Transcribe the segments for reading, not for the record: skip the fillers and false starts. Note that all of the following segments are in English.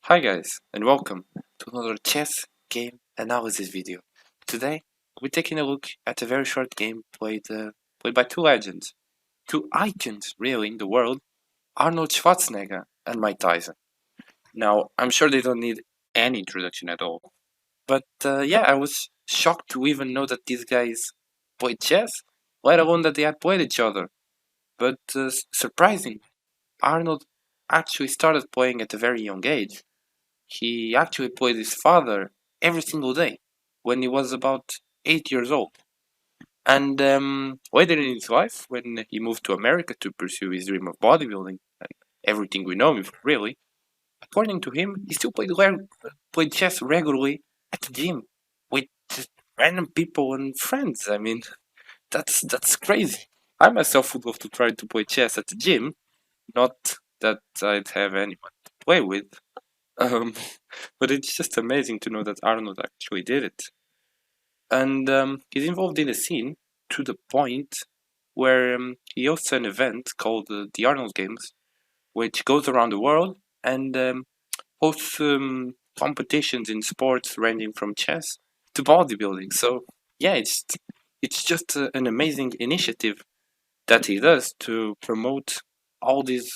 Hi guys, and welcome to another chess game analysis video. Today, we're taking a look at a very short game played by two legends, two icons really in the world, Arnold Schwarzenegger and Mike Tyson. Now, I'm sure they don't need any introduction at all, but yeah, I was shocked to even know that these guys played chess, let alone that they had played each other. But surprising, Arnold actually started playing at a very young age. He actually played his father every single day when he was about 8 years old. And later in his life, when he moved to America to pursue his dream of bodybuilding and everything we know him for, really, according to him, he still played chess regularly at the gym with just random people and friends. I mean, that's crazy. I myself would love to try to play chess at the gym, not that I'd have anyone to play with. Um, but it's just amazing to know that Arnold actually did it. And he's involved in the scene to the point where he hosts an event called the Arnold Games, which goes around the world and hosts competitions in sports ranging from chess to bodybuilding. So yeah, it's just an amazing initiative that he does to promote all these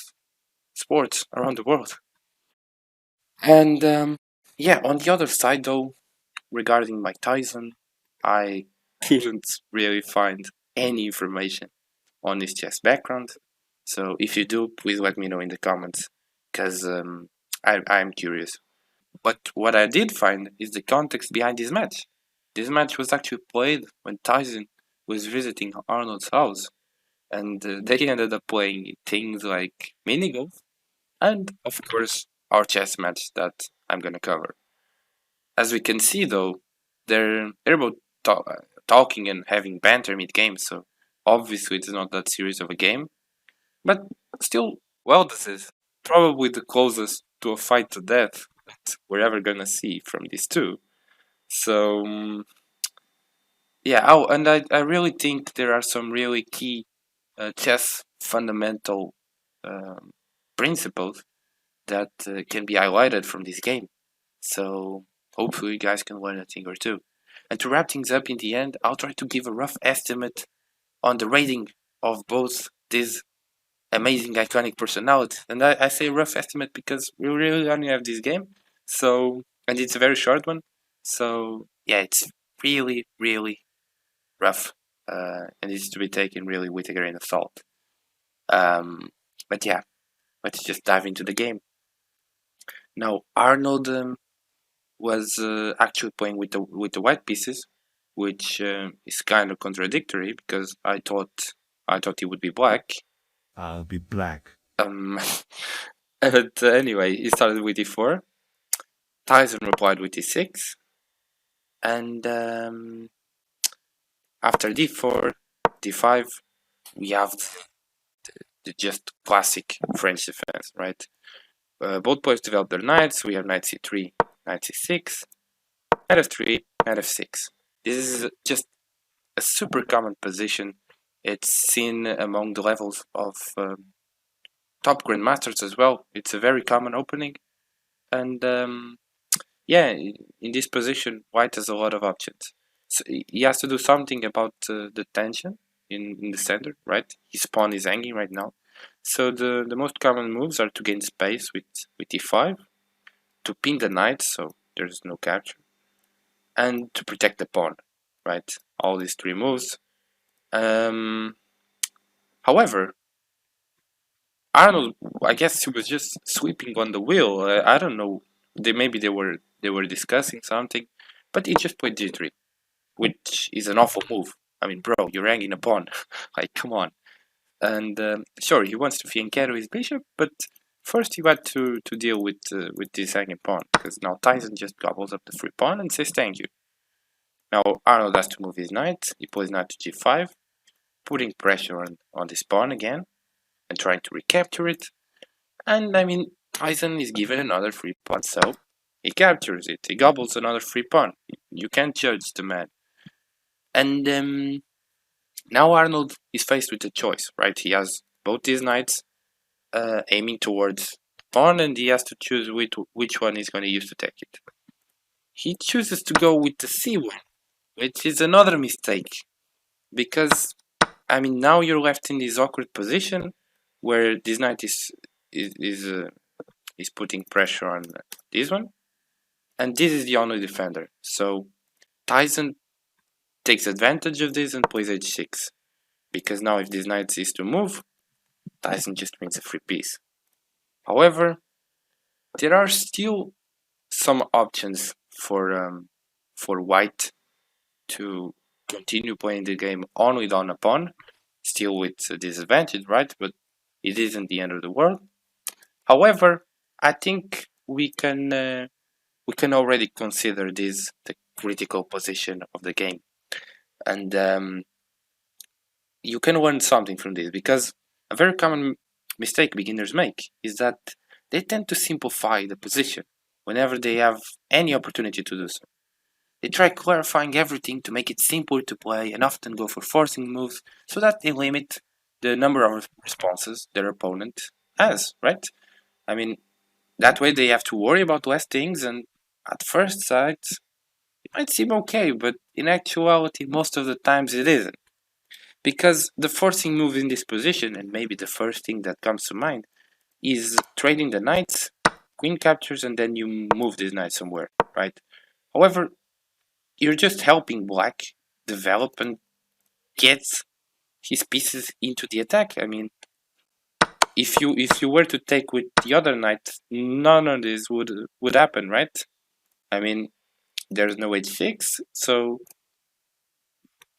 sports around the world. And yeah, on the other side, though, regarding Mike Tyson, I couldn't really find any information on his chess background. So if you do, please let me know in the comments, because I'm curious. But what I did find is the context behind this match. This match was actually played when Tyson was visiting Arnold's house, and they ended up playing things like mini golf and, of course, our chess match that I'm gonna cover. As we can see, though, they're both talking and having banter mid game, so obviously it's not that serious of a game. But still, well, this is probably the closest to a fight to death that we're ever gonna see from these two. So yeah. Oh, and I really think there are some really key chess fundamental um, principles that can be highlighted from this game. So hopefully you guys can learn a thing or two. And to wrap things up in the end, I'll try to give a rough estimate on the rating of both these amazing iconic personalities. And I say rough estimate because we really only have this game. So and it's a very short one. So yeah, it's really, really rough. And it's to be taken really with a grain of salt. But yeah, let's just dive into the game. Now Arnold was actually playing with the white pieces, which is kind of contradictory because I thought he would be black. I'll be black. Um, but anyway, he started with e4. Tyson replied with e6, and after d4, d5, we have the just classic French defense, right? Both players developed their knights. We have knight c3, knight c6, knight f3, knight f6. This is just a super common position. It's seen among the levels of top grandmasters as well. It's a very common opening, and yeah, in this position, White has a lot of options. So he has to do something about the tension in the center, right? His pawn is hanging right now. So the most common moves are to gain space with e5, to pin the knight so there's no capture, and to protect the pawn, right? All these three moves. However, Arnold, I guess he was just sweeping on the wheel. I don't know. Maybe they were discussing something, but he just played g3, which is an awful move. I mean, bro, you're hanging a pawn. Like, come on. And sure, he wants to fianchetto his bishop, but first you had to deal with this hanging pawn because now Tyson just gobbles up the free pawn and says thank you. Now Arnold has to move his knight. He plays knight to g5, putting pressure on this pawn again and trying to recapture it. And I mean, Tyson is given another free pawn, so he captures it. He gobbles another free pawn. You can't judge the man. And now Arnold is faced with a choice, right? He has both these knights aiming towards pawn and he has to choose which one he's going to use to take it. He chooses to go with the c1, which is another mistake, because I mean now you're left in this awkward position where this knight is putting pressure on this one, and this is the only defender. So Tyson takes advantage of this and plays h6, because now if this knight is to move, Tyson just wins a free piece. However, there are still some options for white to continue playing the game on with on a pawn, still with a disadvantage, right? But it isn't the end of the world. However, I think we can already consider this the critical position of the game, and you can learn something from this, because a very common mistake beginners make is that they tend to simplify the position whenever they have any opportunity to do so. They try clarifying everything to make it simpler to play and often go for forcing moves so that they limit the number of responses their opponent has, right? I mean, that way they have to worry about less things, and at first sight, it might seem okay, but in actuality, most of the times it isn't. Because the forcing move in this position, and maybe the first thing that comes to mind, is trading the knights, queen captures, and then you move this knight somewhere, right? However, you're just helping black develop and get his pieces into the attack. I mean, if you were to take with the other knight, none of this would happen, right? I mean, there's no h6, so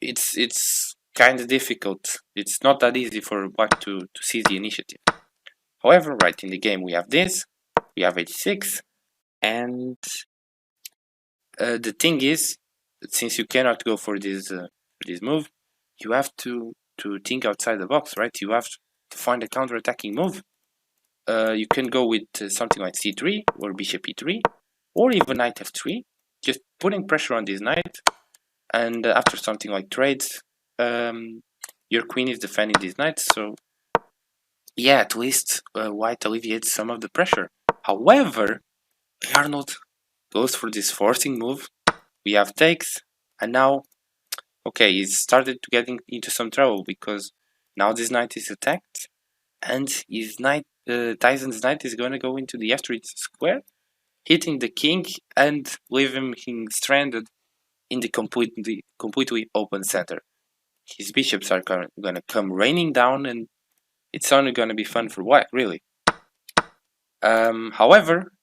it's kind of difficult. It's not that easy for black to seize the initiative. However, right in the game we have this, we have h6, and the thing is, since you cannot go for this move, you have to think outside the box, right? You have to find a counter-attacking move. You can go with something like c3 or bishop e3, or even knight f3, just putting pressure on this knight. And after something like trades, your queen is defending this knight, so yeah, at least white alleviates some of the pressure. However, Arnold goes for this forcing move. We have takes, and now, okay, he's started to getting into some trouble, because now this knight is attacked, and his knight, Tyson's knight, is going to go into the f3 square, hitting the king and leaving him stranded in the completely open center. His bishops are going to come raining down, and it's only going to be fun for white, really. However,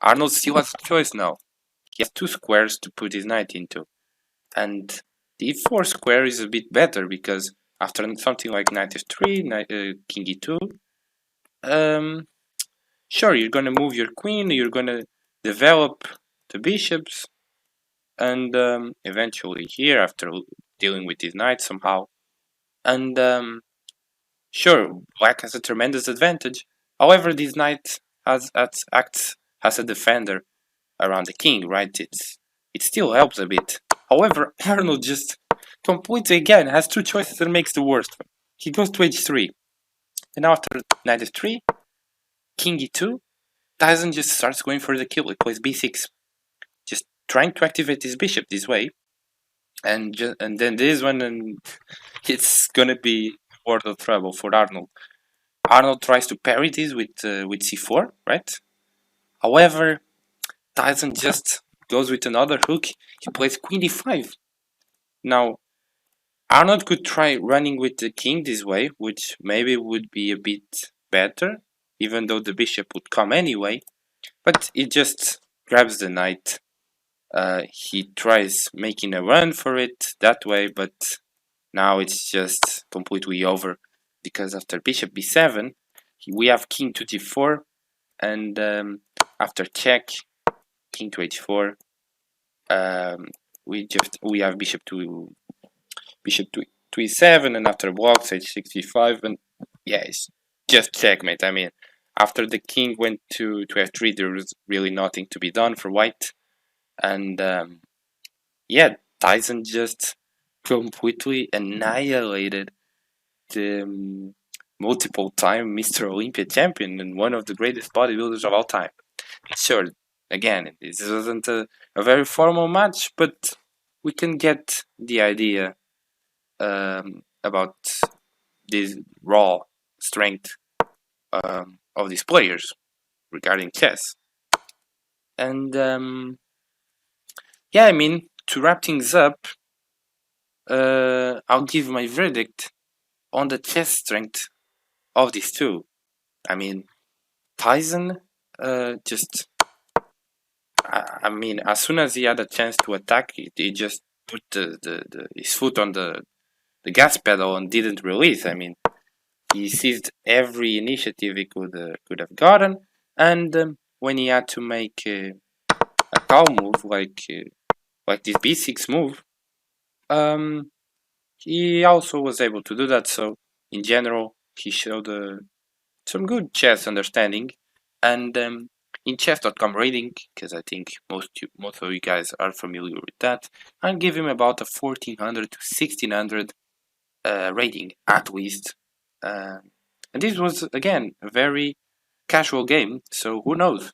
Arnold still has a choice now. He has two squares to put his knight into, and the e4 square is a bit better, because after something like knight f3, king e2, sure, you're going to move your queen, you're going to develop the bishops, and eventually here, after dealing with his knight somehow, and sure, black has a tremendous advantage. However, this knight acts as a defender around the king, right? It still helps a bit. However, Arnold just completely again has two choices and makes the worst one. He goes to h3, and after knight f3, king e2, Tyson just starts going for the kill. He plays b6, just trying to activate his bishop this way, and then this one, and it's gonna be world of trouble for Arnold. Arnold tries to parry this with c4, right? However, Tyson just goes with another hook. He plays queen d5. Now, Arnold could try running with the king this way, which maybe would be a bit better, even though the bishop would come anyway. But he just grabs the knight. He tries making a run for it that way, but now it's just completely over, because after bishop b7, we have king to d4, and after check, king to h4, we have bishop to e7, and after blocks h65, and yeah, it's just checkmate. I mean, after the king went to f3, there was really nothing to be done for white, and yeah, Tyson just completely annihilated the multiple time Mr. Olympia champion and one of the greatest bodybuilders of all time. Sure, again, this wasn't a very formal match, but we can get the idea about this raw strength of these players regarding chess. And yeah, I mean, to wrap things up, I'll give my verdict on the chess strength of these two. I mean, Tyson just, I mean, as soon as he had a chance to attack, he just put his foot on the gas pedal and didn't release. I mean, he seized every initiative he could have gotten, and when he had to make a calm move like this b6 move, he also was able to do that. So in general, he showed some good chess understanding, and in chess.com rating, because I think most of you guys are familiar with that, I'll give him about a 1400 to 1600 rating at least. And this was again a very casual game, so who knows?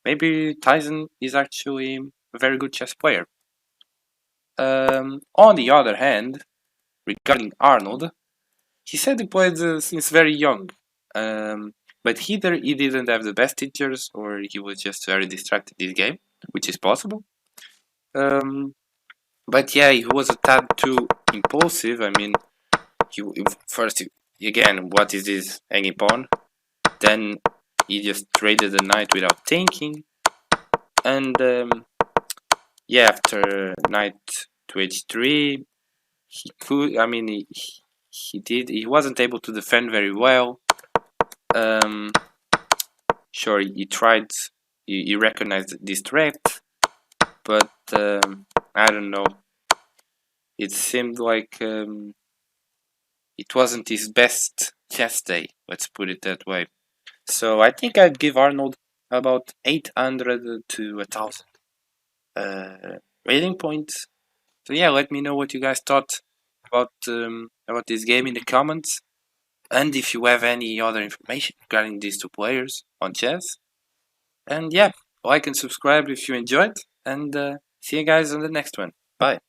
Maybe Tyson is actually a very good chess player. On the other hand, regarding Arnold, he said he played since very young, but either he didn't have the best teachers or he was just very distracted this game, which is possible. But yeah, he was a tad too impulsive. I mean, first, again, what is this hanging pawn? Then he just traded the knight without thinking, and yeah, after knight to h3, he could. I mean, he did. He wasn't able to defend very well. Sure, he tried. He recognized this threat, but I don't know. It seemed like it wasn't his best chess day. Let's put it that way. So I think I'd give Arnold about 800 to 1000 rating points. So yeah, let me know what you guys thought about this game in the comments, and if you have any other information regarding these two players on chess. And yeah, like and subscribe if you enjoyed, and see you guys on the next one. Bye.